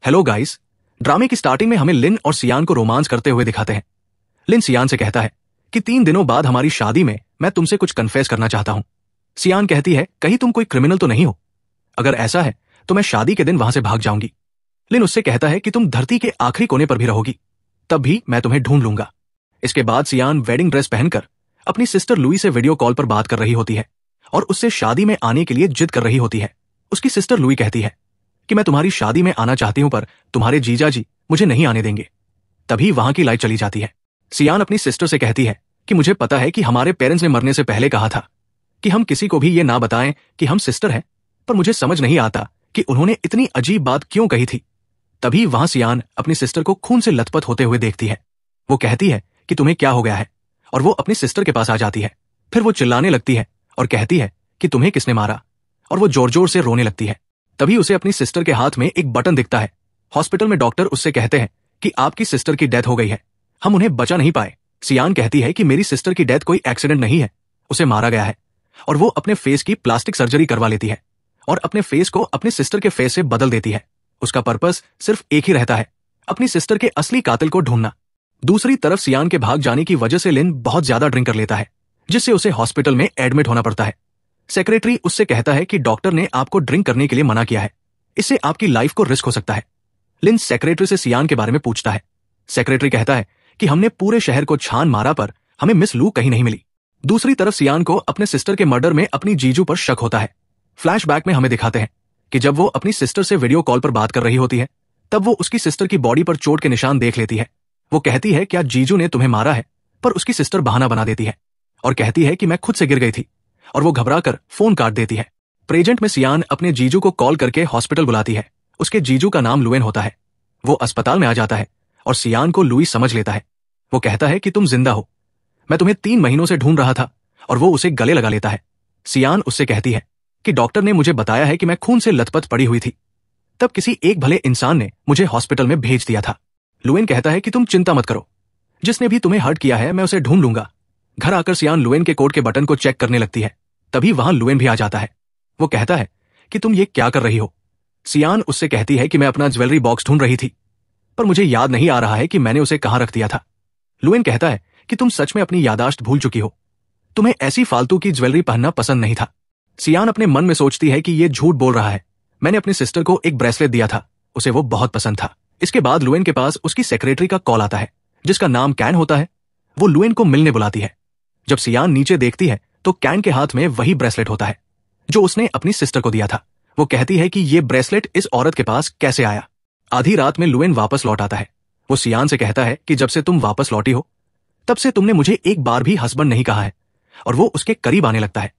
Hello guys. ड्रामे की starting में हमें लिन और सियान को रोमांस करते हुए दिखाते हैं। लिन सियान से कहता है कि 3 दिनों बाद हमारी शादी में मैं तुमसे कुछ कन्फेस करना चाहता हूं। सियान कहती है, कहीं तुम कोई क्रिमिनल तो नहीं हो? अगर ऐसा है तो मैं शादी के दिन वहां से भाग जाऊंगी। लिन उससे कहता है कि तुम धरती के आखिरी कोने पर भी रहोगी, तब भी मैं तुम्हें ढूंढ लूंगा। इसके बाद सियान वेडिंग ड्रेस पहनकर अपनी सिस्टर लुई से वीडियो कॉल पर बात कर रही होती है और उससे शादी में आने के लिए जिद कर रही होती है। उसकी सिस्टर लुई कहती है कि मैं तुम्हारी शादी में आना चाहती हूं, पर तुम्हारे जीजा जी मुझे नहीं आने देंगे। तभी वहां की लाइट चली जाती है। सियान अपनी सिस्टर से कहती है कि मुझे पता है कि हमारे पेरेंट्स ने मरने से पहले कहा था कि हम किसी को भी ये ना बताएं कि हम सिस्टर हैं, पर मुझे समझ नहीं आता कि उन्होंने इतनी अजीब बात क्यों कही थी। तभी वहां सियान अपनी सिस्टर को खून से लथपथ होते हुए देखती है। वो कहती है कि तुम्हें क्या हो गया है, और वो अपनी सिस्टर के पास आ जाती है। फिर वो चिल्लाने लगती है और कहती है कि तुम्हें किसने मारा, और वो जोर जोर से रोने लगती है। तभी उसे अपनी सिस्टर के हाथ में एक बटन दिखता है। हॉस्पिटल में डॉक्टर उससे कहते हैं कि आपकी सिस्टर की डेथ हो गई है, हम उन्हें बचा नहीं पाए। सियान कहती है कि मेरी सिस्टर की डेथ कोई एक्सीडेंट नहीं है, उसे मारा गया है। और वो अपने फेस की प्लास्टिक सर्जरी करवा लेती है और अपने फेस को अपने सिस्टर के फेस से बदल देती है। उसका पर्पस सिर्फ एक ही रहता है, अपनी सिस्टर के असली कातिल को ढूंढना। दूसरी तरफ सियान के भाग जाने की वजह से लिन बहुत ज्यादा ड्रिंक कर लेता है, जिससे उसे हॉस्पिटल में एडमिट होना पड़ता है। सेक्रेटरी उससे कहता है कि डॉक्टर ने आपको ड्रिंक करने के लिए मना किया है, इससे आपकी लाइफ को रिस्क हो सकता है। लिन सेक्रेटरी से सियान के बारे में पूछता है। सेक्रेटरी कहता है कि हमने पूरे शहर को छान मारा, पर हमें मिस लू कहीं नहीं मिली। दूसरी तरफ सियान को अपने सिस्टर के मर्डर में अपनी जीजू पर शक होता है। फ्लैशबैक में हमें दिखाते हैं कि जब वो अपनी सिस्टर से वीडियो कॉल पर बात कर रही होती है, तब वो उसकी सिस्टर की बॉडी पर चोट के निशान देख लेती है। वो कहती है, क्या जीजू ने तुम्हें मारा है? पर उसकी सिस्टर बहाना बना देती है और कहती है कि मैं खुद से गिर गई थी, और वो घबराकर फोन काट देती है। प्रेजेंट में सियान अपने जीजू को कॉल करके हॉस्पिटल बुलाती है। उसके जीजू का नाम लुएन होता है। वो अस्पताल में आ जाता है और सियान को लुई समझ लेता है। वो कहता है कि तुम जिंदा हो, मैं तुम्हें 3 महीनों से ढूंढ रहा था, और वो उसे गले लगा लेता है। सियान उससे कहती है कि डॉक्टर ने मुझे बताया है कि मैं खून से लथपथ पड़ी हुई थी, तब किसी एक भले इंसान ने मुझे हॉस्पिटल में भेज दिया था। लुएन कहता है कि तुम चिंता मत करो, जिसने भी तुम्हें हर्ट किया है मैं उसे ढूंढ लूंगा। घर आकर सियान लुएन के कोट के बटन को चेक करने लगती है। तभी वहां लुएन भी आ जाता है। वो कहता है कि तुम ये क्या कर रही हो? सियान उससे कहती है कि मैं अपना ज्वेलरी बॉक्स ढूंढ रही थी, पर मुझे याद नहीं आ रहा है कि मैंने उसे कहां रख दिया था। लुएन कहता है कि तुम सच में अपनी यादाश्त भूल चुकी हो, तुम्हें ऐसी फालतू की ज्वेलरी पहनना पसंद नहीं था। सियान अपने मन में सोचती है कि ये झूठ बोल रहा है, मैंने अपनी सिस्टर को एक ब्रेसलेट दिया था, उसे वो बहुत पसंद था। इसके बाद लुएन के पास उसकी सेक्रेटरी का कॉल आता है, जिसका नाम कैन होता है। वो लुएन को मिलने बुलाती है। जब सियान नीचे देखती है तो कैन के हाथ में वही ब्रेसलेट होता है जो उसने अपनी सिस्टर को दिया था। वो कहती है कि ये ब्रेसलेट इस औरत के पास कैसे आया। आधी रात में लुएन वापस लौट आता है। वो सियान से कहता है कि जब से तुम वापस लौटी हो, तब से तुमने मुझे एक बार भी हस्बैंड नहीं कहा है, और वो उसके करीब आने लगता है।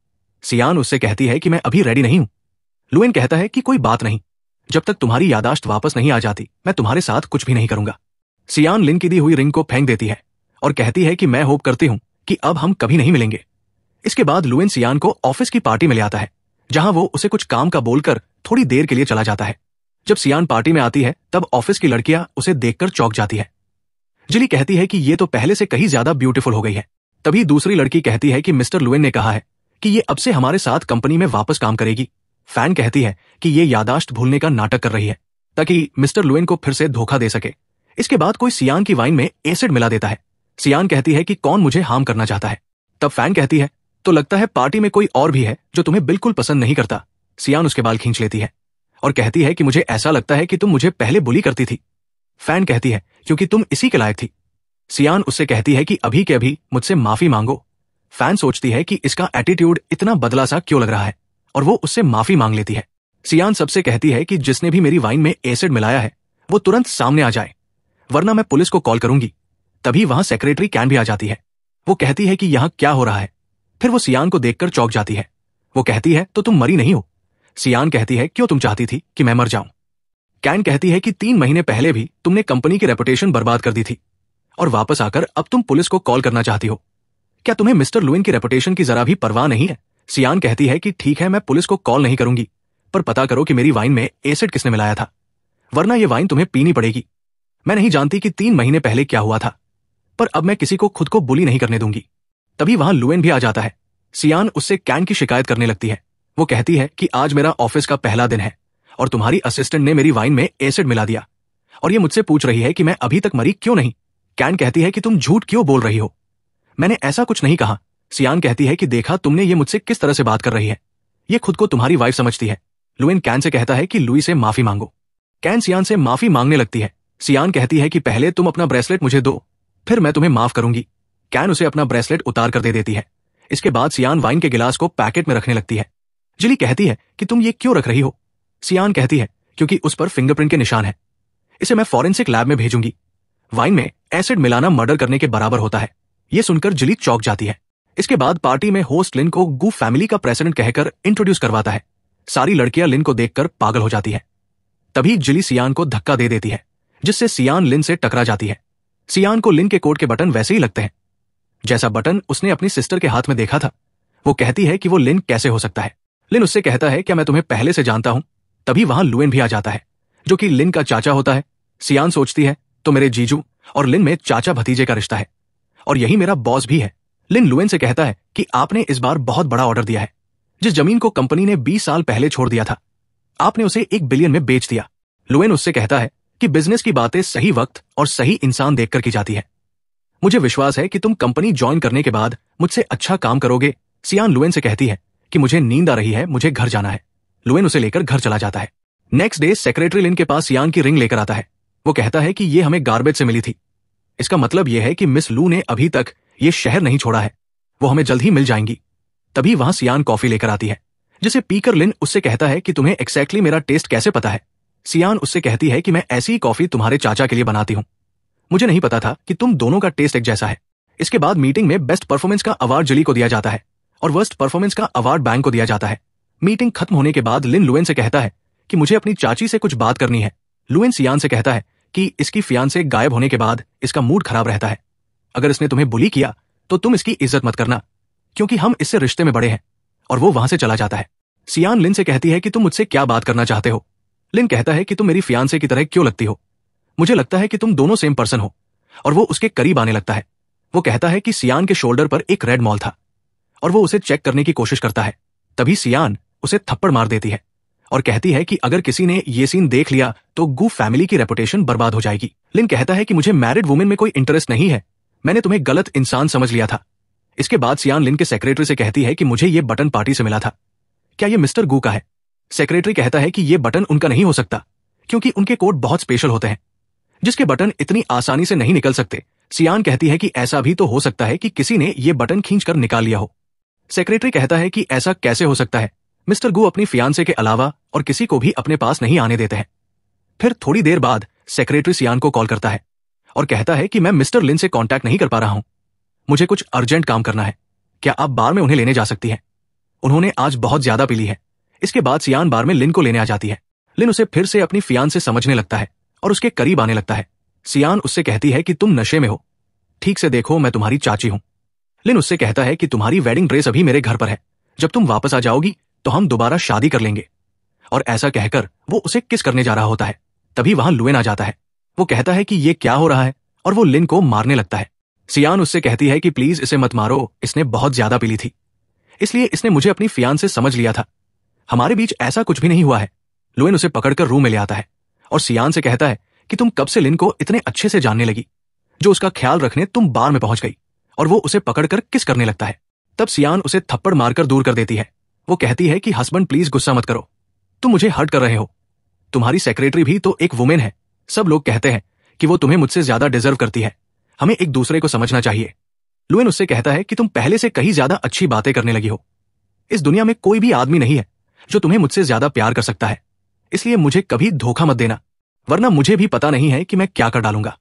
सियान उससे कहती है कि मैं अभी रेडी नहीं हूं। लुएन कहता है कि कोई बात नहीं, जब तक तुम्हारी यादाश्त वापस नहीं आ जाती मैं तुम्हारे साथ कुछ भी नहीं करूंगा। सियान लिन की दी हुई रिंग को फेंक देती है और कहती है कि मैं होप करती हूं कि अब हम कभी नहीं मिलेंगे। इसके बाद लुएन सियान को ऑफिस की पार्टी में ले आता है, जहां वो उसे कुछ काम का बोलकर थोड़ी देर के लिए चला जाता है। जब सियान पार्टी में आती है तब ऑफिस की लड़कियां उसे देखकर चौंक जाती है। जिली कहती है कि ये तो पहले से कहीं ज्यादा ब्यूटीफुल हो गई है। तभी दूसरी लड़की कहती है कि मिस्टर लुएन ने कहा है कि ये अब से हमारे साथ कंपनी में वापस काम करेगी। फैन कहती है कि ये यादाश्त भूलने का नाटक कर रही है ताकि मिस्टर लुएन को फिर से धोखा दे सके। इसके बाद कोई सियान की वाइन में एसिड मिला देता है। सियान कहती है कि कौन मुझे हार्म करना चाहता है। तब फैन कहती है, तो लगता है पार्टी में कोई और भी है जो तुम्हें बिल्कुल पसंद नहीं करता। सियान उसके बाल खींच लेती है और कहती है कि मुझे ऐसा लगता है कि तुम मुझे पहले बुली करती थी। फैन कहती है क्योंकि तुम इसी के लायक थी। सियान उससे कहती है कि अभी के अभी मुझसे माफी मांगो। फैन सोचती है कि इसका एटीट्यूड इतना बदला सा क्यों लग रहा है, और वो उससे माफी मांग लेती है। सियान सबसे कहती है कि जिसने भी मेरी वाइन में एसिड मिलाया है वो तुरंत सामने आ जाए, वरना मैं पुलिस को कॉल करूंगी। तभी वहां सेक्रेटरी कैन भी आ जाती है। वो कहती है कि यहां क्या हो रहा है। फिर वो सियान को देखकर चौंक जाती है। वो कहती है, तो तुम मरी नहीं हो? सियान कहती है, क्यों तुम चाहती थी कि मैं मर जाऊं? कैन कहती है कि 3 महीने पहले भी तुमने कंपनी की रेपुटेशन बर्बाद कर दी थी, और वापस आकर अब तुम पुलिस को कॉल करना चाहती हो। क्या तुम्हें मिस्टर लुएन की रेपुटेशन की जरा भी परवाह नहीं है? सियान कहती है कि ठीक है, मैं पुलिस को कॉल नहीं करूंगी, पर पता करो कि मेरी वाइन में एसिड किसने मिलाया था, वरना ये वाइन तुम्हें पीनी पड़ेगी। मैं नहीं जानती कि 3 महीने पहले क्या हुआ था, पर अब मैं किसी को खुद को बुली नहीं करने दूंगी। तभी वहां लुएन भी आ जाता है। सियान उससे कैन की शिकायत करने लगती है। वो कहती है कि आज मेरा ऑफिस का पहला दिन है और तुम्हारी असिस्टेंट ने मेरी वाइन में एसिड मिला दिया। और ये मुझसे पूछ रही है कि मैं अभी तक मरी क्यों नहीं। कैन कहती है कि तुम झूठ क्यों बोल रही हो, मैंने ऐसा कुछ नहीं कहा। सियान कहती है कि देखा तुमने ये मुझसे किस तरह से बात कर रही है, ये खुद को तुम्हारी वाइफ समझती है। लुएन कैन से कहता है कि लुई से माफी मांगो। कैन सियान से माफी मांगने लगती है। सियान कहती है कि पहले तुम अपना ब्रेसलेट मुझे दो, फिर मैं तुम्हें माफ करूंगी। कैन उसे अपना ब्रेसलेट उतार कर दे देती है। इसके बाद सियान वाइन के गिलास को पैकेट में रखने लगती है। जिली कहती है कि तुम ये क्यों रख रही हो। सियान कहती है क्योंकि उस पर फिंगरप्रिंट के निशान है, इसे मैं फॉरेंसिक लैब में भेजूंगी। वाइन में एसिड मिलाना मर्डर करने के बराबर होता है। यह सुनकर जिली चौंक जाती है। इसके बाद पार्टी में होस्ट लिन को गू फैमिली का प्रेसिडेंट कहकर इंट्रोड्यूस करवाता है। सारी लड़कियां लिन को देखकर पागल हो जाती है। तभी जिली सियान को धक्का दे देती है, जिससे सियान लिन से टकरा जाती है। सियान को लिन के कोट के बटन वैसे ही लगते हैं जैसा बटन उसने अपनी सिस्टर के हाथ में देखा था। वो कहती है कि वो लिन कैसे हो सकता है। लिन उससे कहता है क्या मैं तुम्हें पहले से जानता हूं। तभी वहां लुएन भी आ जाता है, जो कि लिन का चाचा होता है। सियान सोचती है तो मेरे जीजू और लिन में चाचा भतीजे का रिश्ता है, और यही मेरा बॉस भी है। लिन लुएन से कहता है कि आपने इस बार बहुत बड़ा ऑर्डर दिया है। जिस जमीन को कंपनी ने 20 साल पहले छोड़ दिया था, आपने उसे 1 बिलियन में बेच दिया। लुएन उससे कहता है कि बिजनेस की बातें सही वक्त और सही इंसान देखकर की जाती है। मुझे विश्वास है कि तुम कंपनी ज्वाइन करने के बाद मुझसे अच्छा काम करोगे। सियान लुएन से कहती है कि मुझे नींद आ रही है, मुझे घर जाना है। लुएन उसे लेकर घर चला जाता है। नेक्स्ट डे सेक्रेटरी लिन के पास सियान की रिंग लेकर आता है। वो कहता है कि ये हमें गार्बेज से मिली थी। इसका मतलब यह है कि मिस लू ने अभी तक ये शहर नहीं छोड़ा है, वो हमें जल्द ही मिल जाएंगी। तभी वहां सियान कॉफी लेकर आती है, जिसे पीकर लिन उससे कहता है कि तुम्हें एक्जैक्टली मेरा टेस्ट कैसे पता है। सियान उससे कहती है कि मैं ऐसी ही कॉफी तुम्हारे चाचा के लिए बनाती हूं, मुझे नहीं पता था कि तुम दोनों का टेस्ट एक जैसा है। इसके बाद मीटिंग में बेस्ट परफॉर्मेंस का अवार्ड जिली को दिया जाता है और वर्स्ट परफॉर्मेंस का अवार्ड बैंक को दिया जाता है। मीटिंग खत्म होने के बाद लिन लुएन से कहता है कि मुझे अपनी चाची से कुछ बात करनी है। लुएन सियान से कहता है कि इसकी फियांसे गायब होने के बाद इसका मूड खराब रहता है। अगर इसने तुम्हें बुली किया तो तुम इसकी इज्जत मत करना, क्योंकि हम इससे रिश्ते में बड़े हैं। और वो वहां से चला जाता है। सियान लिन से कहती है कि तुम मुझसे क्या बात करना चाहते हो। लिन कहता है कि तुम मेरी फियांसे की तरह क्यों लगती हो, मुझे लगता है कि तुम दोनों सेम पर्सन हो। और वो उसके करीब आने लगता है। वो कहता है कि सियान के शोल्डर पर एक रेड मॉल था और वो उसे चेक करने की कोशिश करता है। तभी सियान उसे थप्पड़ मार देती है और कहती है कि अगर किसी ने ये सीन देख लिया तो गू फैमिली की रेपुटेशन बर्बाद हो जाएगी। लिन कहता है कि मुझे मैरिड वुमेन में कोई इंटरेस्ट नहीं है, मैंने तुम्हें गलत इंसान समझ लिया था। इसके बाद सियान लिन के सेक्रेटरी से कहती है कि मुझे ये बटन पार्टी से मिला था, क्या ये मिस्टर गू का है। सेक्रेटरी कहता है कि ये बटन उनका नहीं हो सकता, क्योंकि उनके कोड बहुत स्पेशल होते हैं, जिसके बटन इतनी आसानी से नहीं निकल सकते। सियान कहती है कि ऐसा भी तो हो सकता है कि किसी ने ये बटन खींचकर निकाल लिया हो। सेक्रेटरी कहता है कि ऐसा कैसे हो सकता है, मिस्टर गू अपनी फियांसे के अलावा और किसी को भी अपने पास नहीं आने देते हैं। फिर थोड़ी देर बाद सेक्रेटरी सियान को कॉल करता है और कहता है कि मैं मिस्टर लिन से कांटेक्ट नहीं कर पा रहा हूं, मुझे कुछ अर्जेंट काम करना है, क्या आप बार में उन्हें लेने जा सकती हैं, उन्होंने आज बहुत ज्यादा पी ली है। इसके बाद सियान बार में लिन को लेने आ जाती है। लिन उसे फिर से अपनी फियांसे समझने लगता है और उसके करीब आने लगता है। सियान उससे कहती है कि तुम नशे में हो, ठीक से देखो मैं तुम्हारी चाची हूं। लिन उससे कहता है कि तुम्हारी वेडिंग ड्रेस अभी मेरे घर पर है, जब तुम वापस आ जाओगी तो हम दोबारा शादी कर लेंगे। और ऐसा कहकर वो उसे किस करने जा रहा होता है। तभी वहां लुएन आ जाता है। वो कहता है कि ये क्या हो रहा है और वो लिन को मारने लगता है। सियान उससे कहती है कि प्लीज इसे मत मारो, इसने बहुत ज्यादा पी ली थी, इसलिए इसने मुझे अपनी फियांसे समझ लिया था, हमारे बीच ऐसा कुछ भी नहीं हुआ है। लुएन उसे पकड़कर रूम में ले आता है और सियान से कहता है कि तुम कब से लिन को इतने अच्छे से जानने लगी, जो उसका ख्याल रखने तुम बार में पहुंच गई। और वो उसे पकड़कर किस करने लगता है। तब सियान उसे थप्पड़ मारकर दूर कर देती है। वो कहती है कि हस्बैंड प्लीज गुस्सा मत करो, तुम मुझे हर्ट कर रहे हो, तुम्हारी सेक्रेटरी भी तो एक वुमेन है, सब लोग कहते हैं कि वो तुम्हें मुझसे ज्यादा डिजर्व करती है, हमें एक दूसरे को समझना चाहिए। लुएन उससे कहता है कि तुम पहले से कहीं ज्यादा अच्छी बातें करने लगी हो, इस दुनिया में कोई भी आदमी नहीं है जो तुम्हें मुझसे ज्यादा प्यार कर सकता है, इसलिए मुझे कभी धोखा मत देना, वरना मुझे भी पता नहीं है कि मैं क्या कर डालूंगा।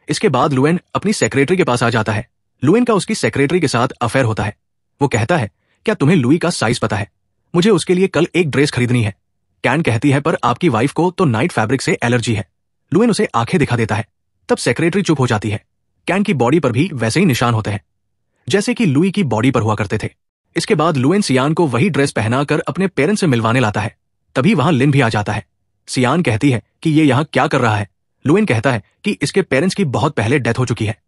इसके बाद लुएन अपनी सेक्रेटरी के पास आ जाता है। लुएन का उसकी सेक्रेटरी के साथ अफेयर होता है। वो कहता है क्या तुम्हें लुई का साइज पता है, मुझे उसके लिए कल एक ड्रेस खरीदनी है। कैन कहती है पर आपकी वाइफ को तो नाइट फैब्रिक से एलर्जी है। लुएन उसे आंखें दिखा देता है। तब सेक्रेटरी चुप हो जाती है। कैन की बॉडी पर भी वैसे ही निशान होते हैं जैसे कि लुई की बॉडी पर हुआ करते थे। इसके बाद लुएन सियान को वही ड्रेस पहनाकर अपने पेरेंट्स से मिलवाने लाता है। तभी वहां लिन भी आ जाता है। सियान कहती है कि ये यहाँ क्या कर रहा है। लुएन कहता है कि इसके पेरेंट्स की बहुत पहले डेथ हो चुकी है,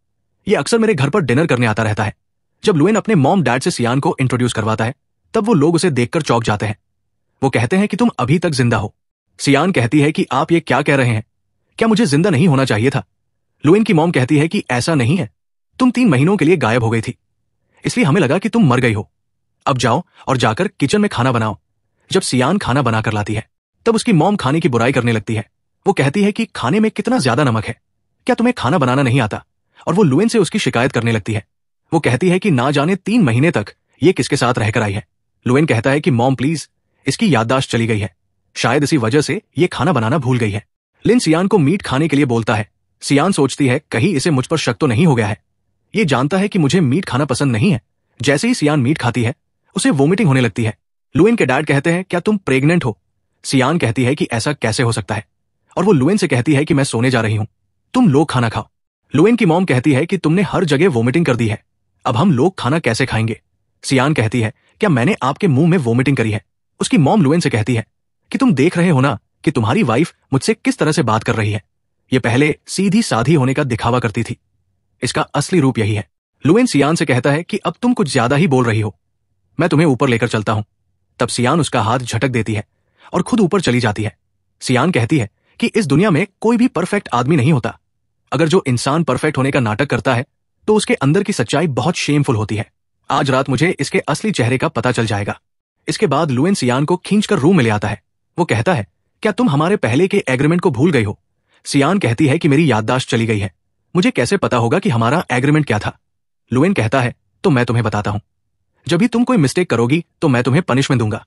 ये अक्सर मेरे घर पर डिनर करने आता रहता है। जब लुएन अपने मॉम डैड से सियान को इंट्रोड्यूस करवाता है तब वो लोग उसे देखकर चौंक जाते हैं। वो कहते हैं कि तुम अभी तक जिंदा हो। सियान कहती है कि आप ये क्या कह रहे हैं, क्या मुझे जिंदा नहीं होना चाहिए था? लुएन की मॉम कहती है कि ऐसा नहीं है, तुम 3 महीनों के लिए गायब हो गई थी, इसलिए हमें लगा कि तुम मर गई हो। अब जाओ और जाकर किचन में खाना बनाओ। जब सियान खाना बनाकर लाती है तब उसकी मॉम खाने की बुराई करने लगती है। वो कहती है कि खाने में कितना ज्यादा नमक है, क्या तुम्हें खाना बनाना नहीं आता? और वो लुएन से उसकी शिकायत करने लगती है। वो कहती है कि ना जाने 3 महीने तक ये किसके साथ रहकर आई है। लुएन कहता है कि मॉम प्लीज, इसकी याददाश्त चली गई है, शायद इसी वजह से ये खाना बनाना भूल गई है। लिन सियान को मीट खाने के लिए बोलता है। सियान सोचती है कहीं इसे मुझ पर शक तो नहीं हो गया है। ये जानता है कि मुझे मीट खाना पसंद नहीं है। जैसे ही सियान मीट खाती है उसे वोमिटिंग होने लगती है। लुएन के डैड कहते हैं क्या तुम प्रेग्नेंट हो? सियान कहती है कि ऐसा कैसे हो सकता है, और वो लुएन से कहती है कि मैं सोने जा रही हूं, तुम लोग खाना खाओ। लुएन की मॉम कहती है कि तुमने हर जगह वोमिटिंग कर दी है, अब हम लोग खाना कैसे खाएंगे? सियान कहती है क्या मैंने आपके मुंह में वोमिटिंग करी है? उसकी मॉम लुएन से कहती है कि तुम देख रहे हो ना कि तुम्हारी वाइफ मुझसे किस तरह से बात कर रही है। ये पहले सीधी साधी होने का दिखावा करती थी, इसका असली रूप यही है। लुएन सियान से कहता है कि अब तुम कुछ ज्यादा ही बोल रही हो, मैं तुम्हें ऊपर लेकर चलता हूं। तब सियान उसका हाथ झटक देती है और खुद ऊपर चली जाती है। सियान कहती है कि इस दुनिया में कोई भी परफेक्ट आदमी नहीं होता। अगर जो इंसान परफेक्ट होने का नाटक करता है तो उसके अंदर की सच्चाई बहुत शेमफुल होती है। आज रात मुझे इसके असली चेहरे का पता चल जाएगा। इसके बाद लुएन सियान को खींचकर रूम में ले आता है। वो कहता है क्या तुम हमारे पहले के एग्रीमेंट को भूल गई हो? सियान कहती है कि मेरी याददाश्त चली गई है, मुझे कैसे पता होगा कि हमारा एग्रीमेंट क्या था? लुएन कहता है तो मैं तुम्हें बताता हूं, जब भी तुम कोई मिस्टेक करोगी तो मैं तुम्हें पनिशमेंट दूंगा।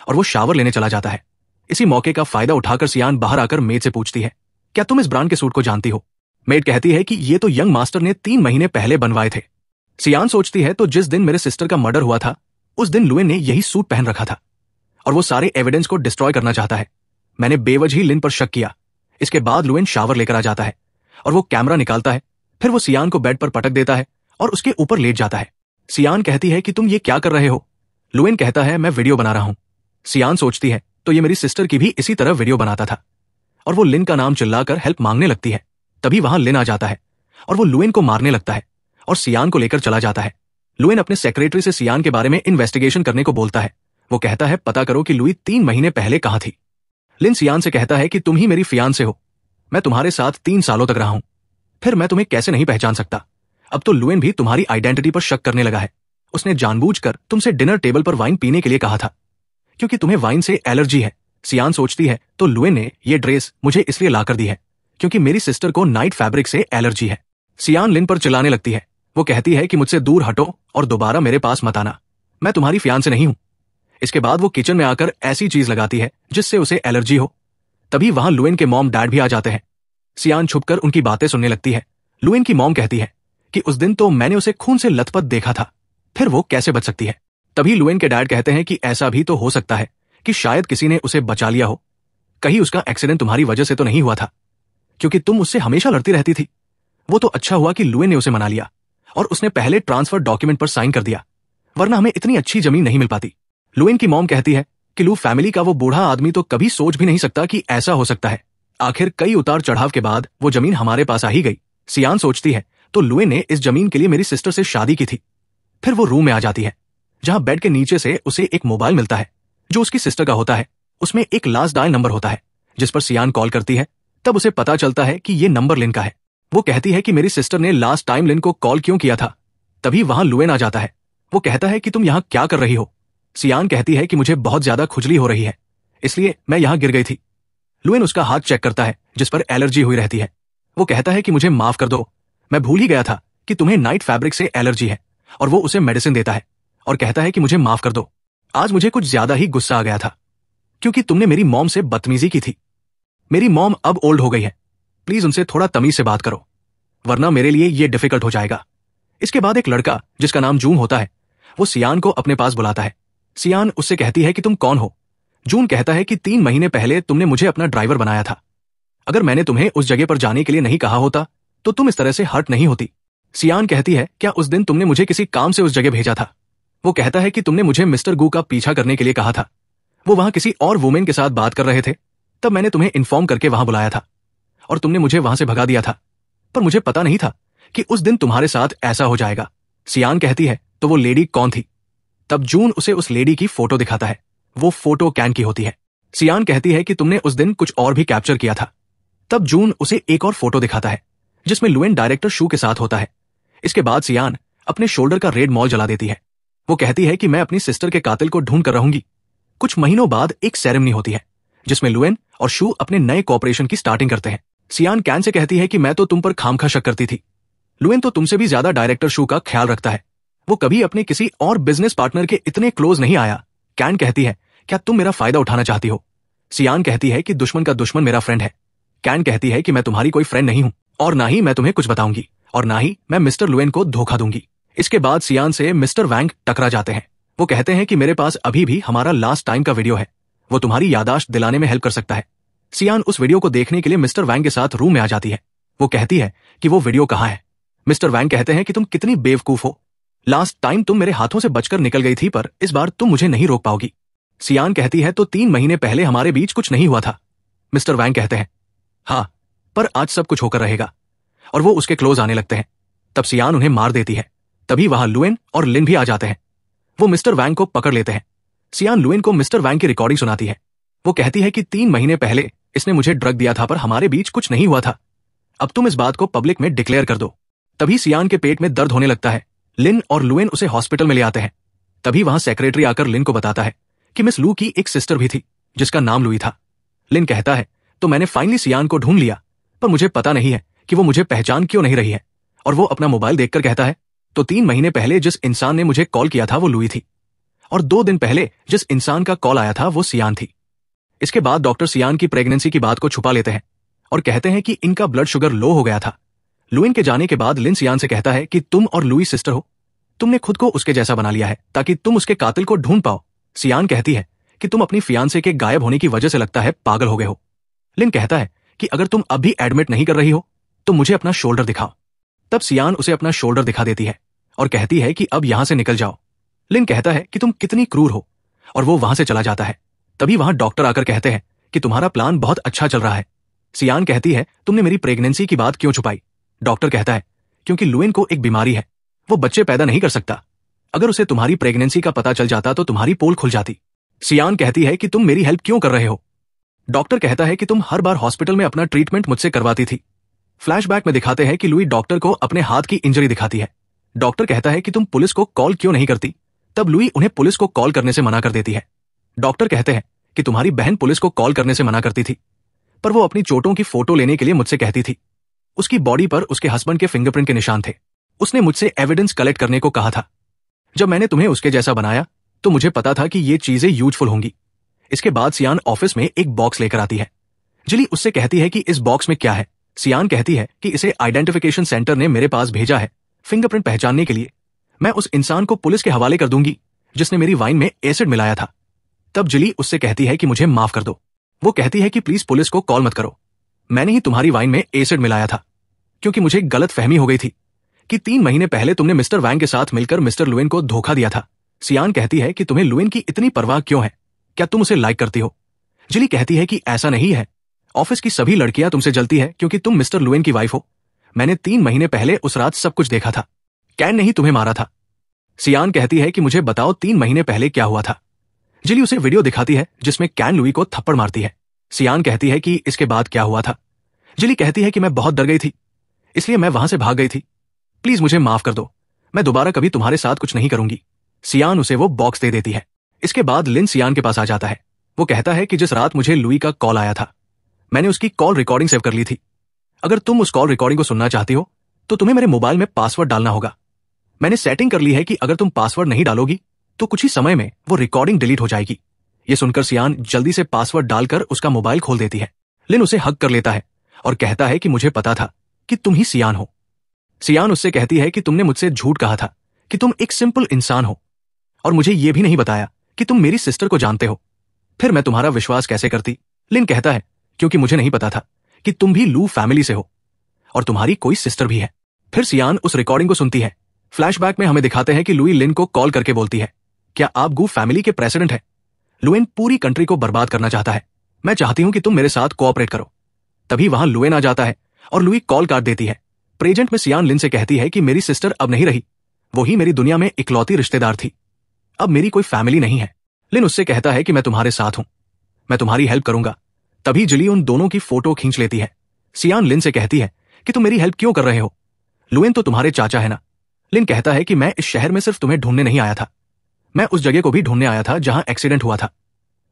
और वो शावर लेने चला जाता है। इसी मौके का फायदा उठाकर सियान बाहर आकर मेड से पूछती है क्या तुम इस ब्रांड के सूट को जानती हो? मेड कहती है कि ये तो यंग मास्टर ने 3 महीने पहले बनवाए थे। सियान सोचती है तो जिस दिन मेरे सिस्टर का मर्डर हुआ था उस दिन लुएन ने यही सूट पहन रखा था, और वो सारे एविडेंस को डिस्ट्रॉय करना चाहता है। मैंने बेवजह ही लिन पर शक किया। इसके बाद लुएन शावर लेकर आ जाता है और वो कैमरा निकालता है। फिर वो सियान को बेड पर पटक देता है और उसके ऊपर लेट जाता है। सियान कहती है कि तुम ये क्या कर रहे हो? लुएन कहता है मैं वीडियो बना रहा हूं। सियान सोचती है तो ये मेरी सिस्टर की भी इसी तरह वीडियो बनाता था, और वो लिन का नाम चिल्लाकर हेल्प मांगने लगती है। तभी वहां लिन आ जाता है और वो लुएन को मारने लगता है और सियान को लेकर चला जाता है। लुएन अपने सेक्रेटरी से सियान के बारे में इन्वेस्टिगेशन करने को बोलता है। वो कहता है पता करो कि लुई 3 महीने पहले कहां थी। लिन सियान से कहता है कि तुम ही मेरी फियांसे हो, मैं तुम्हारे साथ 3 सालों तक रहा हूं, फिर मैं तुम्हें कैसे नहीं पहचान सकता? अब तो लुएन भी तुम्हारी आइडेंटिटी पर शक करने लगा है। उसने जानबूझकर तुमसे डिनर टेबल पर वाइन पीने के लिए कहा था क्योंकि तुम्हें वाइन से एलर्जी है। सियान सोचती है तो लुएन ने ये ड्रेस मुझे इसलिए लाकर दी है क्योंकि मेरी सिस्टर को नाइट फैब्रिक से एलर्जी है। सियान लिन पर चिल्लाने लगती है। वो कहती है कि मुझसे दूर हटो और दोबारा मेरे पास मत आना, मैं तुम्हारी फियांसे नहीं हूं। इसके बाद वो किचन में आकर ऐसी चीज लगाती है जिससे उसे एलर्जी हो। तभी वहां लुएन के मॉम डैड भी आ जाते हैं। सियान छुपकर उनकी बातें सुनने लगती है। लुएन की मॉम कहती है कि उस दिन तो मैंने उसे खून से लथपथ देखा था, फिर वो कैसे बच सकती है? तभी लुएन के डैड कहते हैं कि ऐसा भी तो हो सकता है कि शायद किसी ने उसे बचा लिया हो, कहीं उसका एक्सीडेंट तुम्हारी वजह से तो नहीं हुआ था, क्योंकि तुम उससे हमेशा लड़ती रहती थी। वो तो अच्छा हुआ कि लुएन ने उसे मना लिया और उसने पहले ट्रांसफर डॉक्यूमेंट पर साइन कर दिया, वरना हमें इतनी अच्छी जमीन नहीं मिल पाती। लुएन की मॉम कहती है कि लू फैमिली का वो बूढ़ा आदमी तो कभी सोच भी नहीं सकता कि ऐसा हो सकता है। आखिर कई उतार चढ़ाव के बाद वो जमीन हमारे पास आ ही गई। सियान सोचती है तो लुएन ने इस जमीन के लिए मेरी सिस्टर से शादी की थी। फिर वो रूम में आ जाती है जहां बेड के नीचे से उसे एक मोबाइल मिलता है जो उसकी सिस्टर का होता है। उसमें एक लास्ट डायल नंबर होता है जिस पर सियान कॉल करती है। तब उसे पता चलता है कि ये नंबर लिन का है। वो कहती है कि मेरी सिस्टर ने लास्ट टाइम लिन को कॉल क्यों किया था। तभी वहां लुएन आ जाता है। वो कहता है कि तुम यहां क्या कर रही हो? सियान कहती है कि मुझे बहुत ज्यादा खुजली हो रही है, इसलिए मैं यहां गिर गई थी। लुएन उसका हाथ चेक करता है जिस पर एलर्जी हुई रहती है। वो कहता है कि मुझे माफ कर दो, मैं भूल ही गया था कि तुम्हें नाइट फैब्रिक से एलर्जी है, और वो उसे मेडिसिन देता है और कहता है कि मुझे माफ कर दो, आज मुझे कुछ ज्यादा ही गुस्सा आ गया था क्योंकि तुमने मेरी मॉम से बदतमीजी की थी। मेरी मॉम अब ओल्ड हो गई है, प्लीज उनसे थोड़ा तमीज से बात करो, वरना मेरे लिए ये डिफिकल्ट हो जाएगा। इसके बाद एक लड़का जिसका नाम जून होता है वो सियान को अपने पास बुलाता है। सियान उससे कहती है कि तुम कौन हो? जून कहता है कि 3 महीने पहले तुमने मुझे अपना ड्राइवर बनाया था। अगर मैंने तुम्हें उस जगह पर जाने के लिए नहीं कहा होता तो तुम इस तरह से हर्ट नहीं होती। सियान कहती है क्या उस दिन तुमने मुझे किसी काम से उस जगह भेजा था? वो कहता है कि तुमने मुझे मिस्टर गू का पीछा करने के लिए कहा था। वो वहां किसी और वुमेन के साथ बात कर रहे थे, तब मैंने तुम्हें इन्फॉर्म करके वहां बुलाया था और तुमने मुझे वहां से भगा दिया था, पर मुझे पता नहीं था कि उस दिन तुम्हारे साथ ऐसा हो जाएगा। सियान कहती है तो वो लेडी कौन थी? तब जून उसे उस लेडी की फोटो दिखाता है। वो फोटो कैन की होती है। सियान कहती है कि तुमने उस दिन कुछ और भी कैप्चर किया था। तब जून उसे एक और फोटो दिखाता है जिसमें लुएन डायरेक्टर शू के साथ होता है। इसके बाद सियान अपने शोल्डर का रेड मॉल जला देती है। वो कहती है कि मैं अपनी सिस्टर के कातिल को ढूंढ कर रहूंगी। कुछ महीनों बाद एक सेरेमनी होती है जिसमें लुएन और शू अपने नए कॉपरेशन की स्टार्टिंग करते हैं। सियान कैन से कहती है कि मैं तो तुम पर खामखा शक करती थी। लुएन तो तुमसे भी ज्यादा डायरेक्टर शू का ख्याल रखता है। वो कभी अपने किसी और बिजनेस पार्टनर के इतने क्लोज नहीं आया। कैन कहती है, क्या तुम मेरा फायदा उठाना चाहती हो? सियान कहती है कि दुश्मन का दुश्मन मेरा फ्रेंड है। कैन कहती है कि मैं तुम्हारी कोई फ्रेंड नहीं हूं और ना ही मैं तुम्हें कुछ बताऊंगी और ना ही मैं मिस्टर लुएन को धोखा दूंगी। इसके बाद सियान से मिस्टर वैंग टकरा जाते हैं। वो कहते हैं कि मेरे पास अभी भी हमारा लास्ट टाइम का वीडियो है, वो तुम्हारी यादाश्त दिलाने में हेल्प कर सकता है। सियान उस वीडियो को देखने के लिए मिस्टर वैंग के साथ रूम में आ जाती है। वो कहती है कि वो वीडियो कहाँ है। मिस्टर वैंग कहते हैं कि तुम कितनी बेवकूफ हो। लास्ट टाइम तुम मेरे हाथों से बचकर निकल गई थी, पर इस बार तुम मुझे नहीं रोक पाओगी। सियान कहती है, तो 3 महीने पहले हमारे बीच कुछ नहीं हुआ था। मिस्टर वैंग कहते हैं, हाँ, पर आज सब कुछ होकर रहेगा। और वो उसके क्लोज आने लगते हैं। तब सियान उन्हें मार देती है। तभी वहां लुएन और लिन भी आ जाते हैं। वो मिस्टर वैंग को पकड़ लेते हैं। सियान लुएन को मिस्टर वैंग की रिकॉर्डिंग सुनाती है। वो कहती है कि 3 महीने पहले इसने मुझे ड्रग दिया था, पर हमारे बीच कुछ नहीं हुआ था। अब तुम इस बात को पब्लिक में डिक्लेयर कर दो। तभी सियान के पेट में दर्द होने लगता है। लिन और लुएन उसे हॉस्पिटल में ले आते हैं। तभी वहां सेक्रेटरी आकर लिन को बताता है कि मिस लू की एक सिस्टर भी थी जिसका नाम लुई था। लिन कहता है, तो मैंने फाइनली सियान को ढूंढ लिया, पर मुझे पता नहीं है कि वो मुझे पहचान क्यों नहीं रही है। और वो अपना मोबाइल देखकर कहता है, तो 3 महीने पहले जिस इंसान ने मुझे कॉल किया था वो लुई थी, और 2 दिन पहले जिस इंसान का कॉल आया था वो सियान थी। इसके बाद डॉक्टर सियान की प्रेगनेंसी की बात को छुपा लेते हैं और कहते हैं कि इनका ब्लड शुगर लो हो गया था। लुइन के जाने के बाद लिन सियान से कहता है कि तुम और लुई सिस्टर हो, तुमने खुद को उसके जैसा बना लिया है ताकि तुम उसके कातिल को ढूंढ पाओ। सियान कहती है कि तुम अपनी फियांसे के गायब होने की वजह से लगता है पागल हो गए हो। लिन कहता है कि अगर तुम अब भी एडमिट नहीं कर रही हो तो मुझे अपना शोल्डर दिखाओ। तब सियान उसे अपना शोल्डर दिखा देती है और कहती है कि अब यहां से निकल जाओ। लिन कहता है कि तुम कितनी क्रूर हो, और वो वहां से चला जाता है। तभी वहां डॉक्टर आकर कहते हैं कि तुम्हारा प्लान बहुत अच्छा चल रहा है। सियान कहती है, तुमने मेरी प्रेगनेंसी की बात क्यों छुपाई? डॉक्टर कहता है, क्योंकि लुएन को एक बीमारी है, वो बच्चे पैदा नहीं कर सकता। अगर उसे तुम्हारी प्रेगनेंसी का पता चल जाता तो तुम्हारी पोल खुल जाती। सियान कहती है कि तुम मेरी हेल्प क्यों कर रहे हो? डॉक्टर कहता है कि तुम हर बार हॉस्पिटल में अपना ट्रीटमेंट मुझसे करवाती थी। फ्लैशबैक में दिखाते हैं कि लुई डॉक्टर को अपने हाथ की इंजरी दिखाती है। डॉक्टर कहता है कि तुम पुलिस को कॉल क्यों नहीं करती? तब लुई उन्हें पुलिस को कॉल करने से मना कर देती है। डॉक्टर कहते हैं कि तुम्हारी बहन पुलिस को कॉल करने से मना करती थी, पर वो अपनी चोटों की फोटो लेने के लिए मुझसे कहती थी। उसकी बॉडी पर उसके हस्बैंड के फिंगरप्रिंट के निशान थे। उसने मुझसे एविडेंस कलेक्ट करने को कहा था। जब मैंने तुम्हें उसके जैसा बनाया तो मुझे पता था कि ये चीजें यूजफुल होंगी। इसके बाद सियान ऑफिस में एक बॉक्स लेकर आती है। जिली उससे कहती है कि इस बॉक्स में क्या है। सियान कहती है कि इसे आइडेंटिफिकेशन सेंटर ने मेरे पास भेजा है फिंगरप्रिंट पहचानने के लिए। मैं उस इंसान को पुलिस के हवाले कर दूंगी जिसने मेरी वाइन में एसिड मिलाया था। तब जिली उससे कहती है कि मुझे माफ कर दो। वो कहती है कि प्लीज पुलिस को कॉल मत करो, मैंने ही तुम्हारी वाइन में एसिड मिलाया था, क्योंकि मुझे गलत फहमी हो गई थी कि 3 महीने पहले तुमने मिस्टर वैंग के साथ मिलकर मिस्टर लुएन को धोखा दिया था। सियान कहती है कि तुम्हें लुएन की इतनी परवाह क्यों है? क्या तुम उसे लाइक करती हो? जिली कहती है कि ऐसा नहीं है, ऑफिस की सभी लड़कियां तुमसे जलती है क्योंकि तुम मिस्टर लुएन की वाइफ हो। मैंने 3 महीने पहले उस रात सब कुछ देखा था। कैन ने ही तुम्हें मारा था। सियान कहती है कि मुझे बताओ 3 महीने पहले क्या हुआ था। जिली उसे वीडियो दिखाती है जिसमें कैन लुई को थप्पड़ मारती है। सियान कहती है कि इसके बाद क्या हुआ था। जिली कहती है कि मैं बहुत डर गई थी, इसलिए मैं वहां से भाग गई थी। प्लीज मुझे माफ कर दो, मैं दोबारा कभी तुम्हारे साथ कुछ नहीं करूंगी। सियान उसे वो बॉक्स दे देती है। इसके बाद लिन सियान के पास आ जाता है। वो कहता है कि जिस रात मुझे लुई का कॉल आया था मैंने उसकी कॉल रिकॉर्डिंग सेव कर ली थी। अगर तुम उस कॉल रिकॉर्डिंग को सुनना चाहती हो तो तुम्हें मेरे मोबाइल में पासवर्ड डालना होगा। मैंने सेटिंग कर ली है कि अगर तुम पासवर्ड नहीं डालोगी तो कुछ ही समय में वो रिकॉर्डिंग डिलीट हो जाएगी। ये सुनकर सियान जल्दी से पासवर्ड डालकर उसका मोबाइल खोल देती है। लिन उसे हग कर लेता है और कहता है कि मुझे पता था कि तुम ही सियान हो। सियान उससे कहती है कि तुमने मुझसे झूठ कहा था कि तुम एक सिंपल इंसान हो, और मुझे यह भी नहीं बताया कि तुम मेरी सिस्टर को जानते हो। फिर मैं तुम्हारा विश्वास कैसे करती? लिन कहता है, क्योंकि मुझे नहीं पता था कि तुम भी लू फैमिली से हो और तुम्हारी कोई सिस्टर भी है। फिर सियान उस रिकॉर्डिंग को सुनती है। फ्लैशबैक में हमें दिखाते हैं कि लुई लिन को कॉल करके बोलती है, क्या आप गू फैमिली के प्रेसिडेंट हैं? लुएन पूरी कंट्री को बर्बाद करना चाहता है, मैं चाहती हूं कि तुम मेरे साथ कोऑपरेट करो। तभी वहां लुएन आ जाता है और लुई कॉल काट देती है। प्रेजेंट में सियान लिन से कहती है कि मेरी सिस्टर अब नहीं रही, वही मेरी दुनिया में इकलौती रिश्तेदार थी, अब मेरी कोई फैमिली नहीं है। लिन उससे कहता है कि मैं तुम्हारे साथ हूं, मैं तुम्हारी हेल्प करूंगा। तभी जिली उन दोनों की फोटो खींच लेती है। सियान लिन से कहती है कि तुम मेरी हेल्प क्यों कर रहे हो? लुएन तो तुम्हारे चाचा है ना। लिन कहता है कि मैं इस शहर में सिर्फ तुम्हें ढूंढने नहीं आया था, मैं उस जगह को भी ढूंढने आया था जहां एक्सीडेंट हुआ था,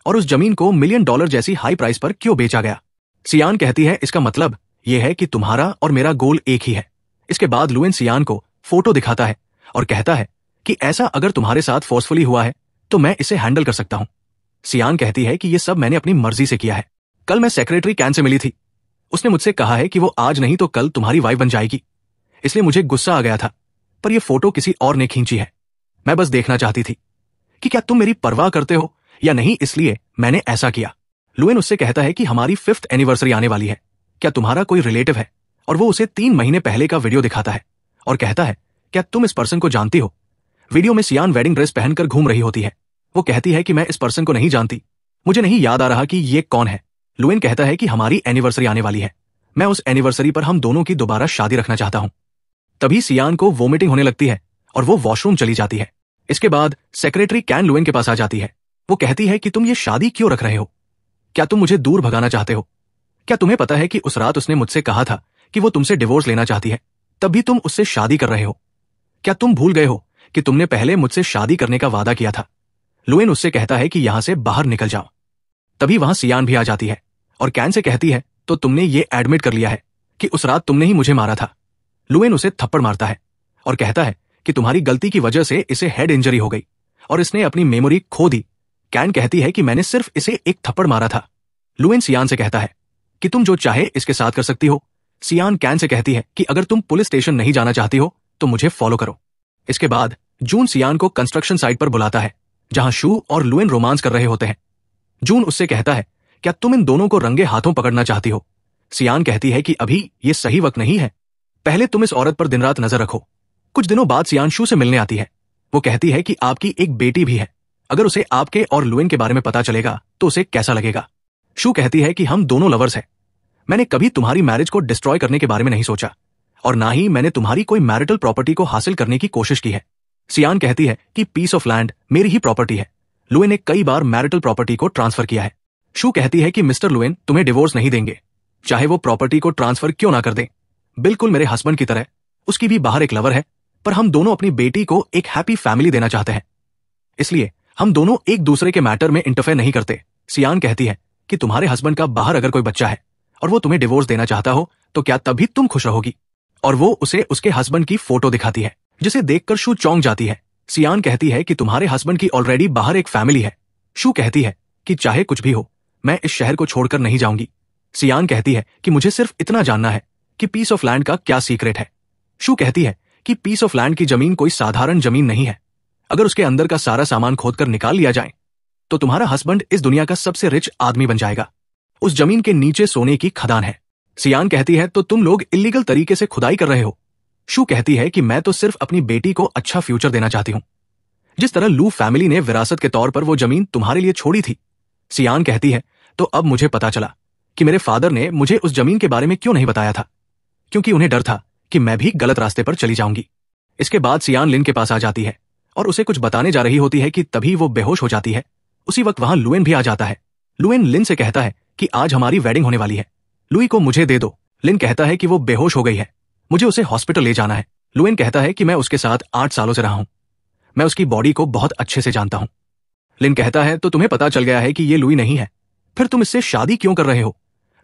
और उस जमीन को $1 मिलियन जैसी हाई प्राइस पर क्यों बेचा गया? सियान कहती है इसका मतलब यह है कि तुम्हारा और मेरा गोल एक ही है। इसके बाद लुएन सियान को फोटो दिखाता है और कहता है कि ऐसा अगर तुम्हारे साथ फोर्सफुली हुआ है तो मैं इसे हैंडल कर सकता हूं। सियान कहती है कि यह सब मैंने अपनी मर्जी से किया है। कल मैं सेक्रेटरी कैन से मिली थी, उसने मुझसे कहा है कि वो आज नहीं तो कल तुम्हारी वाइफ बन जाएगी, इसलिए मुझे गुस्सा आ गया था, पर यह फोटो किसी और ने खींची है। मैं बस देखना चाहती थी कि क्या तुम मेरी परवाह करते हो या नहीं, इसलिए मैंने ऐसा किया। लुएन उससे कहता है कि हमारी 5th एनिवर्सरी आने वाली है, क्या तुम्हारा कोई रिलेटिव है? और वो उसे 3 महीने पहले का वीडियो दिखाता है और कहता है क्या तुम इस पर्सन को जानती हो? वीडियो में सियान वेडिंग ड्रेस पहनकर घूम रही होती है। वो कहती है कि मैं इस पर्सन को नहीं जानती, मुझे नहीं याद आ रहा कि ये कौन है। लुएन कहता है कि हमारी एनिवर्सरी आने वाली है, मैं उस एनिवर्सरी पर हम दोनों की दोबारा शादी रखना चाहता हूं। तभी सियान को वोमिटिंग होने लगती है और वो वॉशरूम चली जाती है। इसके बाद सेक्रेटरी कैन लुएन के पास आ जाती है। वो कहती है कि तुम ये शादी क्यों रख रहे हो? क्या तुम मुझे दूर भगाना चाहते हो? क्या तुम्हें पता है कि उस रात उसने मुझसे कहा था कि वो तुमसे डिवोर्स लेना चाहती है, तब भी तुम उससे शादी कर रहे हो? क्या तुम भूल गए हो कि तुमने पहले मुझसे शादी करने का वादा किया था? लुएन उससे कहता है कि यहां से बाहर निकल जाओ। तभी वहां सियान भी आ जाती है और कैन से कहती है तो तुमने ये एडमिट कर लिया है कि उस रात तुमने ही मुझे मारा था। लुएन उसे थप्पड़ मारता है और कहता है कि तुम्हारी गलती की वजह से इसे हेड इंजरी हो गई और इसने अपनी मेमोरी खो दी। कैन कहती है कि मैंने सिर्फ इसे एक थप्पड़ मारा था। लुएन सियान से कहता है कि तुम जो चाहे इसके साथ कर सकती हो। सियान कैन से कहती है कि अगर तुम पुलिस स्टेशन नहीं जाना चाहती हो तो मुझे फॉलो करो। इसके बाद जून सियान को कंस्ट्रक्शन साइट पर बुलाता है जहां शू और लुएन रोमांस कर रहे होते हैं। जून उससे कहता है क्या तुम इन दोनों को रंगे हाथों पकड़ना चाहती हो? सियान कहती है कि अभी ये सही वक्त नहीं है, पहले तुम इस औरत पर दिन रात नजर रखो। कुछ दिनों बाद सियान शू से मिलने आती है। वो कहती है कि आपकी एक बेटी भी है, अगर उसे आपके और लुएन के बारे में पता चलेगा तो उसे कैसा लगेगा? शू कहती है कि हम दोनों लवर्स हैं, मैंने कभी तुम्हारी मैरिज को डिस्ट्रॉय करने के बारे में नहीं सोचा और ना ही मैंने तुम्हारी कोई मैरिटल प्रॉपर्टी को हासिल करने की कोशिश की है। सियान कहती है कि पीस ऑफ लैंड मेरी ही प्रॉपर्टी है, लुएन ने कई बार मैरिटल प्रॉपर्टी को ट्रांसफर किया है। शू कहती है कि मिस्टर लुएन तुम्हें डिवोर्स नहीं देंगे, चाहे वो प्रॉपर्टी को ट्रांसफर क्यों ना कर दें। बिल्कुल मेरे हस्बैंड की तरह उसकी भी बाहर एक लवर है, पर हम दोनों अपनी बेटी को एक हैप्पी फैमिली देना चाहते हैं, इसलिए हम दोनों एक दूसरे के मैटर में इंटरफेयर नहीं करते। सियान कहती है कि तुम्हारे हस्बैंड का बाहर अगर कोई बच्चा है और वो तुम्हें डिवोर्स देना चाहता हो तो क्या तब भी तुम खुश रहोगी? और वो उसे उसके हस्बैंड की फोटो दिखाती है जिसे देखकर शू चौंक जाती है। सियान कहती है कि तुम्हारे हस्बैंड की ऑलरेडी बाहर एक फैमिली है। शू कहती है कि चाहे कुछ भी हो मैं इस शहर को छोड़कर नहीं जाऊंगी। सियान कहती है कि मुझे सिर्फ इतना जानना है कि पीस ऑफ लैंड का क्या सीक्रेट है। शू कहती है कि पीस ऑफ लैंड की जमीन कोई साधारण जमीन नहीं है, अगर उसके अंदर का सारा सामान खोदकर निकाल लिया जाए तो तुम्हारा हस्बैंड इस दुनिया का सबसे रिच आदमी बन जाएगा। उस जमीन के नीचे सोने की खदान है। सियान कहती है तो तुम लोग इलीगल तरीके से खुदाई कर रहे हो। शू कहती है कि मैं तो सिर्फ अपनी बेटी को अच्छा फ्यूचर देना चाहती हूं, जिस तरह लू फैमिली ने विरासत के तौर पर वो जमीन तुम्हारे लिए छोड़ी थी। सियान कहती है तो अब मुझे पता चला कि मेरे फादर ने मुझे उस जमीन के बारे में क्यों नहीं बताया था, क्योंकि उन्हें डर था कि मैं भी गलत रास्ते पर चली जाऊंगी। इसके बाद सियान लिन के पास आ जाती है और उसे कुछ बताने जा रही होती है कि तभी वो बेहोश हो जाती है। उसी वक्त वहां लुएन भी आ जाता है। लुएन लिन से कहता है कि आज हमारी वेडिंग होने वाली है, लुई को मुझे दे दो। लिन कहता है कि वो बेहोश हो गई है, मुझे उसे हॉस्पिटल ले जाना है। लुएन कहता है कि मैं उसके साथ 8 सालों से रहा हूं, मैं उसकी बॉडी को बहुत अच्छे से जानता हूं। लिन कहता है तो तुम्हें पता चल गया है कि ये लुई नहीं है, फिर तुम इससे शादी क्यों कर रहे हो?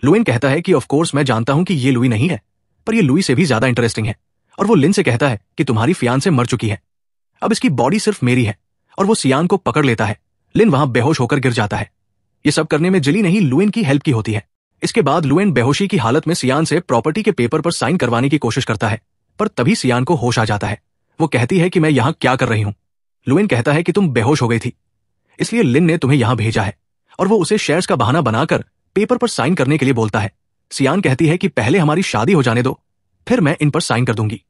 लुएन कहता है कि ऑफ कोर्स मैं जानता हूं कि ये लुई नहीं है, पर ये लुई से भी ज्यादा इंटरेस्टिंग है। और वो लिन से कहता है कि तुम्हारी फियांसे मर चुकी है, अब इसकी बॉडी सिर्फ मेरी है। और वो सियान को पकड़ लेता है। लिन वहां बेहोश होकर गिर जाता है। ये सब करने में जिली नहीं लुएन की हेल्प की होती है। इसके बाद लुएन बेहोशी की हालत में सियान से प्रॉपर्टी के पेपर पर साइन करवाने की कोशिश करता है, पर तभी सियान को होश आ जाता है। वो कहती है कि मैं यहां क्या कर रही हूं? लुएन कहता है कि तुम बेहोश हो गई थी, इसलिए लिन ने तुम्हें यहां भेजा है, और वो उसे शेयर्स का बहाना बनाकर पेपर पर साइन करने के लिए बोलता है। सियान कहती है कि पहले हमारी शादी हो जाने दो, फिर मैं इन पर साइन कर दूंगी।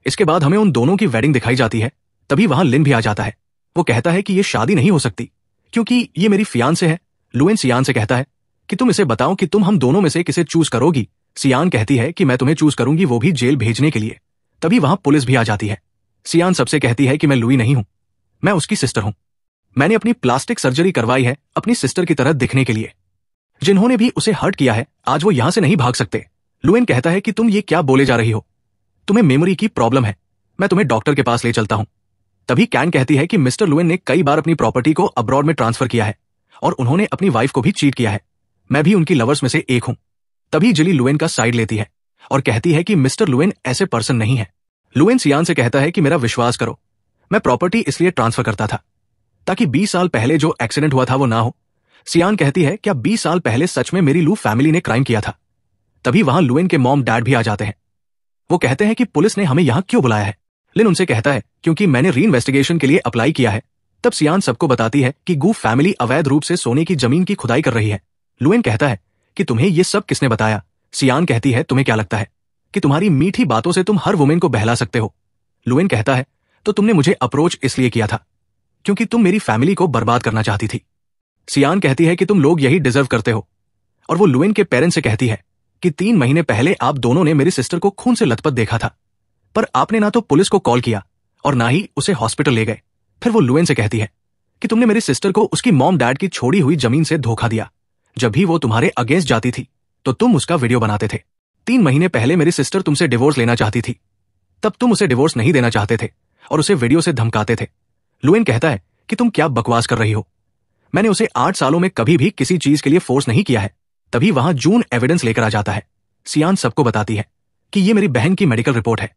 इसके बाद हमें उन दोनों की वेडिंग दिखाई जाती है। तभी वहां लिन भी आ जाता है। वो कहता है कि ये शादी नहीं हो सकती क्योंकि ये मेरी फियांसे है। लुएन सियान से कहता है कि तुम इसे बताओ कि तुम हम दोनों में से किसे चूज करोगी। सियान कहती है कि मैं तुम्हें चूज करूंगी, वो भी जेल भेजने के लिए। तभी वहां पुलिस भी आ जाती है। सियान सबसे कहती है कि मैं लुई नहीं हूं, मैं उसकी सिस्टर हूं। मैंने अपनी प्लास्टिक सर्जरी करवाई है अपनी सिस्टर की तरह दिखने के लिए। जिन्होंने भी उसे हर्ट किया है आज वो यहां से नहीं भाग सकते। लुएन कहता है कि तुम ये क्या बोले जा रही हो, तुम्हें मेमोरी की प्रॉब्लम है, मैं तुम्हें डॉक्टर के पास ले चलता हूं। तभी कैन कहती है कि मिस्टर लुएन ने कई बार अपनी प्रॉपर्टी को अब्रॉड में ट्रांसफर किया है और उन्होंने अपनी वाइफ को भी चीट किया है, मैं भी उनकी लवर्स में से एक हूं। तभी जिली लुएन का साइड लेती है और कहती है कि मिस्टर लुएन ऐसे पर्सन नहीं है। लुएन सियान से कहता है कि मेरा विश्वास करो, मैं प्रॉपर्टी इसलिए ट्रांसफर करता था ताकि 20 साल पहले जो एक्सीडेंट हुआ था वो ना हो। सियान कहती है क्या 20 साल पहले सच में मेरी लू फैमिली ने क्राइम किया था? तभी वहां लुएन के मॉम डैड भी आ जाते हैं। वो कहते हैं कि पुलिस ने हमें यहां क्यों बुलाया है। लिन उनसे कहता है क्योंकि मैंने री इन्वेस्टिगेशन के लिए अप्लाई किया है। तब सियान सबको बताती है कि गू फैमिली अवैध रूप से सोने की जमीन की खुदाई कर रही है। लुएन कहता है कि तुम्हें ये सब किसने बताया? सियान कहती है तुम्हें क्या लगता है कि तुम्हारी मीठी बातों से तुम हर वुमेन को बहला सकते हो? लुएन कहता है तो तुमने मुझे अप्रोच इसलिए किया था क्योंकि तुम मेरी फैमिली को बर्बाद करना चाहती थी। सियान कहती है कि तुम लोग यही डिजर्व करते हो और वो लुएन के पेरेंट्स से कहती है कि 3 महीने पहले आप दोनों ने मेरी सिस्टर को खून से लथपथ देखा था, पर आपने ना तो पुलिस को कॉल किया और ना ही उसे हॉस्पिटल ले गए। फिर वो लुएन से कहती है कि तुमने मेरी सिस्टर को उसकी मॉम डैड की छोड़ी हुई जमीन से धोखा दिया। जब भी वो तुम्हारे अगेंस्ट जाती थी तो तुम उसका वीडियो बनाते थे। 3 महीने पहले मेरी सिस्टर तुमसे डिवोर्स लेना चाहती थी, तब तुम उसे डिवोर्स नहीं देना चाहते थे और उसे वीडियो से धमकाते थे। लुएन कहता है कि तुम क्या बकवास कर रही हो, मैंने उसे 8 सालों में कभी भी किसी चीज के लिए फोर्स नहीं किया है। तभी वहां जून एविडेंस लेकर आ जाता है। सियान सबको बताती है कि ये मेरी बहन की मेडिकल रिपोर्ट है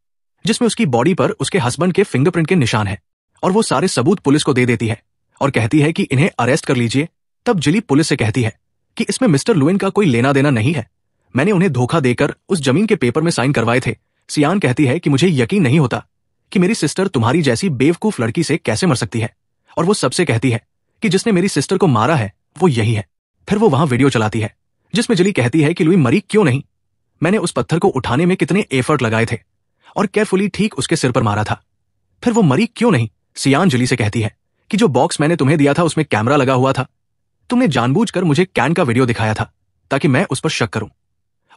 जिसमें उसकी बॉडी पर उसके हस्बैंड के फिंगरप्रिंट के निशान है और वो सारे सबूत पुलिस को दे देती है और कहती है कि इन्हें अरेस्ट कर लीजिए। तब जिली पुलिस से कहती है कि इसमें मिस्टर लुएन का कोई लेना देना नहीं है, मैंने उन्हें धोखा देकर उस जमीन के पेपर में साइन करवाए थे। सियान कहती है कि मुझे यकीन नहीं होता कि मेरी सिस्टर तुम्हारी जैसी बेवकूफ लड़की से कैसे मर सकती है, और वो सबसे कहती है कि जिसने मेरी सिस्टर को मारा है वो यही है। फिर वो वहां वीडियो चलाती है जिसमें जिली कहती है कि लुई मरी क्यों नहीं, मैंने उस पत्थर को उठाने में कितने एफर्ट लगाए थे और केयरफुली ठीक उसके सिर पर मारा था, फिर वो मरी क्यों नहीं। सियान जिली से कहती है कि जो बॉक्स मैंने तुम्हें दिया था उसमें कैमरा लगा हुआ था, तुमने जानबूझकर मुझे कैन का वीडियो दिखाया था ताकि मैं उस पर शक करूं,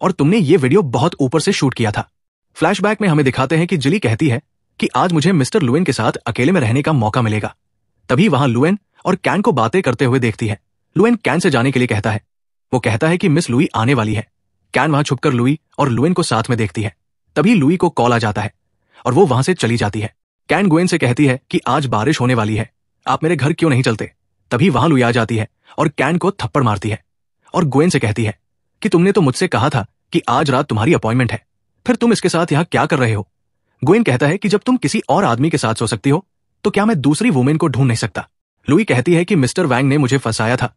और तुमने ये वीडियो बहुत ऊपर से शूट किया था। फ्लैशबैक में हमें दिखाते हैं कि जिली कहती है कि आज मुझे मिस्टर लुएन के साथ अकेले में रहने का मौका मिलेगा। तभी वहां लुएन और कैन को बातें करते हुए देखती है। लुएन कैन से जाने के लिए कहता है, वो कहता है कि मिस लुई आने वाली है। कैन वहां छुपकर लुई और लुएन को साथ में देखती है। तभी लुई को कॉल आ जाता है और वो वहां से चली जाती है। कैन गुएन से कहती है कि आज बारिश होने वाली है, आप मेरे घर क्यों नहीं चलते। तभी वहां लुई आ जाती है और कैन को थप्पड़ मारती है और गुएन से कहती है कि तुमने तो मुझसे कहा था कि आज रात तुम्हारी अपॉइंटमेंट है, फिर तुम इसके साथ यहां क्या कर रहे हो। गुएन कहता है कि जब तुम किसी और आदमी के साथ सो सकती हो तो क्या मैं दूसरी वुमेन को ढूंढ नहीं सकता। लुई कहती है कि मिस्टर वैंग ने मुझे फंसाया था,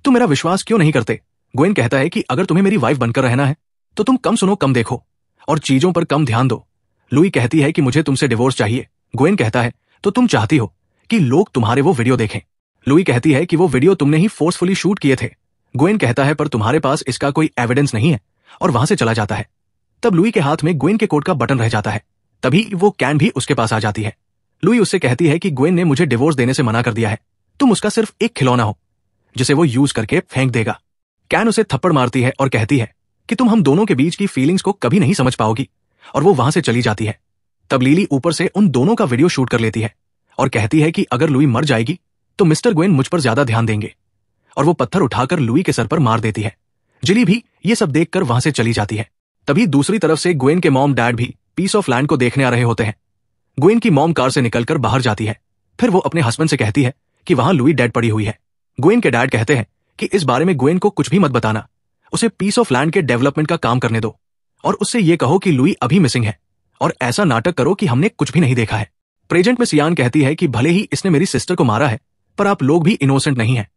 तुम मेरा विश्वास क्यों नहीं करते। गुएन कहता है कि अगर तुम्हें मेरी वाइफ बनकर रहना है तो तुम कम सुनो, कम देखो और चीजों पर कम ध्यान दो। लुई कहती है कि मुझे तुमसे डिवोर्स चाहिए। गुएन कहता है तो तुम चाहती हो कि लोग तुम्हारे वो वीडियो देखें। लुई कहती है कि वो वीडियो तुमने ही फोर्सफुली शूट किए थे। गुएन कहता है पर तुम्हारे पास इसका कोई एविडेंस नहीं है और वहां से चला जाता है। तब लुई के हाथ में गुएन के कोट का बटन रह जाता है। तभी वो कैन भी उसके पास आ जाती है। लुई उससे कहती है कि गुएन ने मुझे डिवोर्स देने से मना कर दिया है, तुम उसका सिर्फ एक खिलौना हो जिसे वो यूज करके फेंक देगा। कैन उसे थप्पड़ मारती है और कहती है कि तुम हम दोनों के बीच की फीलिंग्स को कभी नहीं समझ पाओगी, और वो वहां से चली जाती है। तब लीली ऊपर से उन दोनों का वीडियो शूट कर लेती है और कहती है कि अगर लुई मर जाएगी तो मिस्टर गुएन मुझ पर ज्यादा ध्यान देंगे, और वो पत्थर उठाकर लुई के सर पर मार देती है। जिली भी ये सब देखकर वहां से चली जाती है। तभी दूसरी तरफ से गुएन के मॉम डैड भी पीस ऑफ लैंड को देखने आ रहे होते हैं। गुएन की मॉम कार से निकलकर बाहर जाती है। फिर वो अपने हस्बैंड से कहती है कि वहां लुई डेड पड़ी हुई है। गुएन के डैड कहते हैं कि इस बारे में गुएन को कुछ भी मत बताना, उसे पीस ऑफ लैंड के डेवलपमेंट का काम करने दो और उससे ये कहो कि लुई अभी मिसिंग है और ऐसा नाटक करो कि हमने कुछ भी नहीं देखा है। प्रेजेंट में सियान कहती है कि भले ही इसने मेरी सिस्टर को मारा है पर आप लोग भी इनोसेंट नहीं है।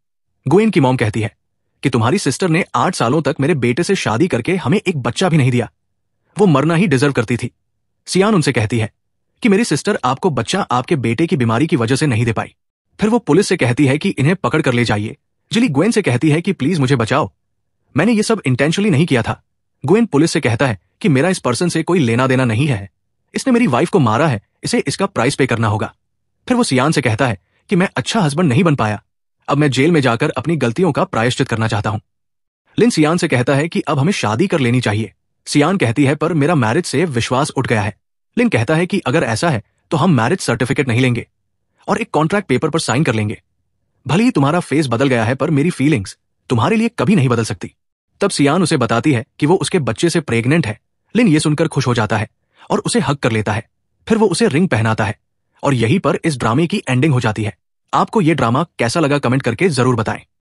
गुएन की मॉम कहती है कि तुम्हारी सिस्टर ने 8 सालों तक मेरे बेटे से शादी करके हमें एक बच्चा भी नहीं दिया, वो मरना ही डिजर्व करती थी। सियान उनसे कहती है कि मेरी सिस्टर आपको बच्चा आपके बेटे की बीमारी की वजह से नहीं दे पाई। फिर वो पुलिस से कहती है कि इन्हें पकड़ कर ले जाइए। जिली गुएन से कहती है कि प्लीज मुझे बचाओ, मैंने ये सब इंटेंशनली नहीं किया था। गुएन पुलिस से कहता है कि मेरा इस पर्सन से कोई लेना देना नहीं है, इसने मेरी वाइफ को मारा है, इसे इसका प्राइस पे करना होगा। फिर वो सियान से कहता है कि मैं अच्छा हस्बैंड नहीं बन पाया, अब मैं जेल में जाकर अपनी गलतियों का प्रायश्चित करना चाहता हूं। लिन सियान से कहता है कि अब हमें शादी कर लेनी चाहिए। सियान कहती है पर मेरा मैरिज से विश्वास उठ गया है। लिन कहता है कि अगर ऐसा है तो हम मैरिज सर्टिफिकेट नहीं लेंगे और एक कॉन्ट्रैक्ट पेपर पर साइन कर लेंगे। भले ही तुम्हारा फेस बदल गया है पर मेरी फीलिंग्स तुम्हारे लिए कभी नहीं बदल सकती। तब सियान उसे बताती है कि वो उसके बच्चे से प्रेग्नेंट है। लिन ये सुनकर खुश हो जाता है और उसे हग कर लेता है। फिर वो उसे रिंग पहनाता है और यहीं पर इस ड्रामे की एंडिंग हो जाती है। आपको ये ड्रामा कैसा लगा कमेंट करके जरूर बताएं।